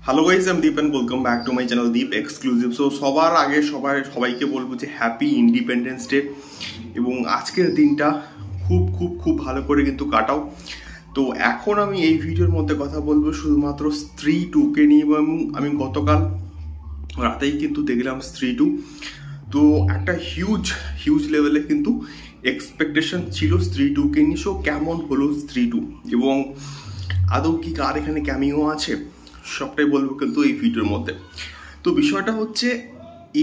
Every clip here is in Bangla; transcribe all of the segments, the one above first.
Hello guys, I am Deep and welcome back to my channel Deep exclusive. So সবার আগে সবাইকে বলবো যে হ্যাপি ইন্ডিপেন্ডেন্স ডে, এবং আজকের দিনটা খুব খুব খুব ভালো করে কিন্তু কাটাও। তো এখন আমি এই ভিডিওর মধ্যে কথা বলবো শুধুমাত্র স্ত্রী টুকে নিয়ে, এবং আমি গতকাল রাতেই কিন্তু দেখলাম স্ত্রী টু। তো একটা হিউজ হিউজ লেভেলে কিন্তু এক্সপেকটেশন ছিল স্ত্রী টুকে নিয়ে। সো কেমন হলো স্ত্রী টু, এবং আদৌ কি কার এখানে ক্যামিও আছে, সবটাই বলবো কিন্তু এই ভিডিওর মধ্যে। তো বিষয়টা হচ্ছে,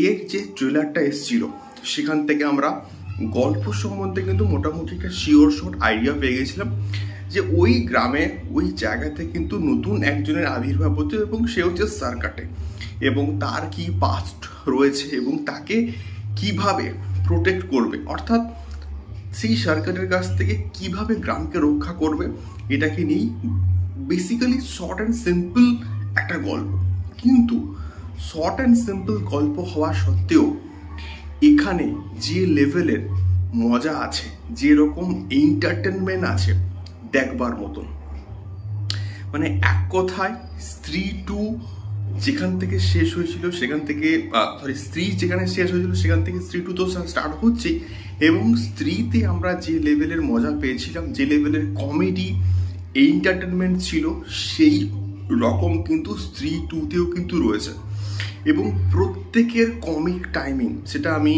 এর যে ট্রেলারটা এসেছিল সেখান থেকে আমরা গল্প সম্বন্ধে কিন্তু মোটামুটি একটা শিওর শর্ট আইডিয়া পেয়ে গেছিলাম যে ওই গ্রামে ওই জায়গাতে কিন্তু নতুন একজনের আবির্ভাব হতো, এবং সে হচ্ছে সার্কাটে, এবং তার কি পাস্ট রয়েছে এবং তাকে কিভাবে প্রোটেক্ট করবে, অর্থাৎ সেই সরকারের কাছ থেকে কিভাবে গ্রামকে রক্ষা করবে, এটাকে নিয়েই বেসিক্যালি শর্ট অ্যান্ড সিম্পল একটা গল্প। কিন্তু শর্ট অ্যান্ড সিম্পল গল্প হওয়া সত্ত্বেও এখানে যে লেভেলের মজা আছে, যেরকম এন্টারটেনমেন্ট আছে দেখবার মতন, মানে এক কথায় স্ত্রী টু যেখান থেকে শেষ হয়েছিল সেখান থেকে স্ত্রী যেখানে শেষ হয়েছিল সেখান থেকে স্ত্রী টু তো স্টার্ট হচ্ছেই, এবং স্ত্রীতে আমরা যে লেভেলের মজা পেয়েছিলাম, যে লেভেলের কমেডি এন্টারটেনমেন্ট ছিল, সেই রকম কিন্তু স্ত্রী টুতেও কিন্তু রয়েছে। এবং প্রত্যেকের কমিক টাইমিং, সেটা আমি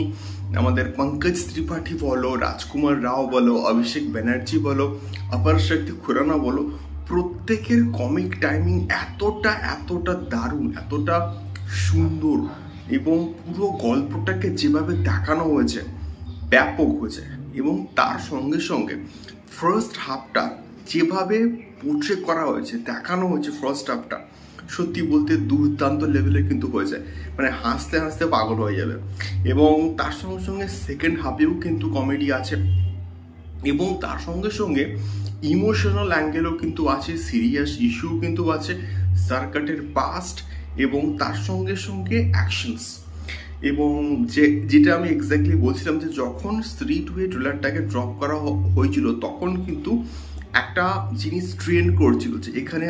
আমাদের পঙ্কজ ত্রিপাঠী বলো, রাজকুমার রাও বলো, অভিষেক ব্যানার্জি বলো, অপর শক্তি খুরানা বলো, প্রত্যেকের কমিক টাইমিং এতটা দারুণ, এতটা সুন্দর, এবং পুরো গল্পটাকে যেভাবে দেখানো হয়েছে ব্যাপক হয়েছে। এবং তার সঙ্গে সঙ্গে ফার্স্ট হাফটা যেভাবে পোর্ট্রে করা হয়েছে, দেখানো হয়েছে ফার্স্ট হাফটা, সত্যি বলতে দুর্দান্ত লেভেলে কিন্তু হয়েছে, মানে হাসতে হাসতে পাগল হয়ে যাবে। এবং তার সঙ্গে সঙ্গে সেকেন্ড হাফেও কিন্তু কমেডি আছে, এবং তার সঙ্গে সঙ্গে ইমোশনাল অ্যাঙ্গেলও কিন্তু আছে, সিরিয়াস ইস্যু কিন্তু আছে, সার্কাটের পাস্ট, এবং তার সঙ্গে সঙ্গে অ্যাকশনস। এবং যেটা আমি এক্স্যাক্টলি বলছিলাম যে যখন স্ত্রী টু এর ট্রেলারটাকে ড্রপ করা হয়েছিল তখন কিন্তু একটা জিনিস ট্রেন্ড করছিল যে এখানে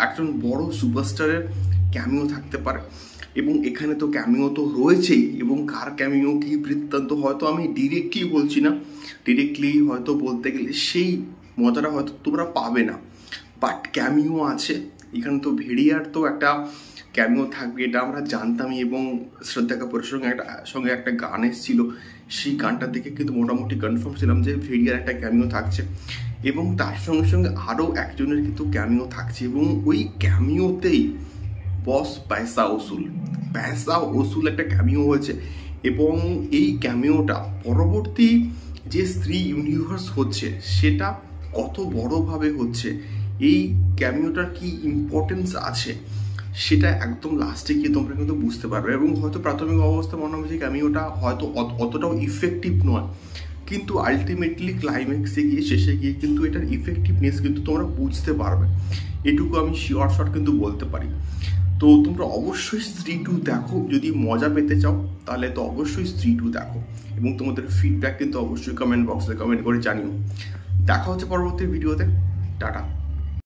একজন বড় সুপারস্টারের ক্যামিও থাকতে পারে, এবং এখানে তো ক্যামিও তো রয়েছেই, এবং কার ক্যামিও কি বৃত্তান্ত হয়তো আমি ডিরেক্টলি বলছি না, ডিরেক্টলি হয়তো বলতে গেলে সেই মজাটা হয়তো তোমরা পাবে না, বাট ক্যামিও আছে এখানে। তো ভেড়িয়ার তো একটা ক্যামিও থাকবে এটা আমরা জানতামই, এবং শ্রদ্ধা কাপুরের সঙ্গে একটা গান এসেছিল, সেই গানটা দেখে কিন্তু মোটামুটি কনফার্ম ছিলাম যে ভেড়িয়ার একটা ক্যামিও থাকছে, এবং তার সঙ্গে সঙ্গে আরও একজনের কিন্তু ক্যামিও থাকছে। এবং ওই ক্যামিওতেই বস পয়সা ওসুল একটা ক্যামিও হয়েছে, এবং এই ক্যামিওটা পরবর্তী যে স্ত্রী ইউনিভার্স হচ্ছে সেটা কত বড়ভাবে হচ্ছে, এই ক্যামিওটার কি ইম্পর্টেন্স আছে সেটা একদম লাস্টে গিয়ে তোমরা কিন্তু বুঝতে পারবে। এবং হয়তো প্রাথমিক অবস্থা মনে হবে যে ক্যামিওটা হয়তো অতটাও ইফেক্টিভ নয়, কিন্তু আলটিমেটলি ক্লাইম্যাক্সে গিয়ে শেষে গিয়ে কিন্তু এটার ইফেক্টিভনেস কিন্তু তোমরা বুঝতে পারবে, এটুকু আমি শিওর শট কিন্তু বলতে পারি। তো তোমরা অবশ্যই স্ত্রী টু দেখো, যদি মজা পেতে চাও তাহলে তো অবশ্যই স্ত্রী টু দেখো, এবং তোমাদের ফিডব্যাক কিন্তু অবশ্যই কমেন্ট বক্সে কমেন্ট করে জানিও। দেখা হচ্ছে পরবর্তী ভিডিওতে। টাটা।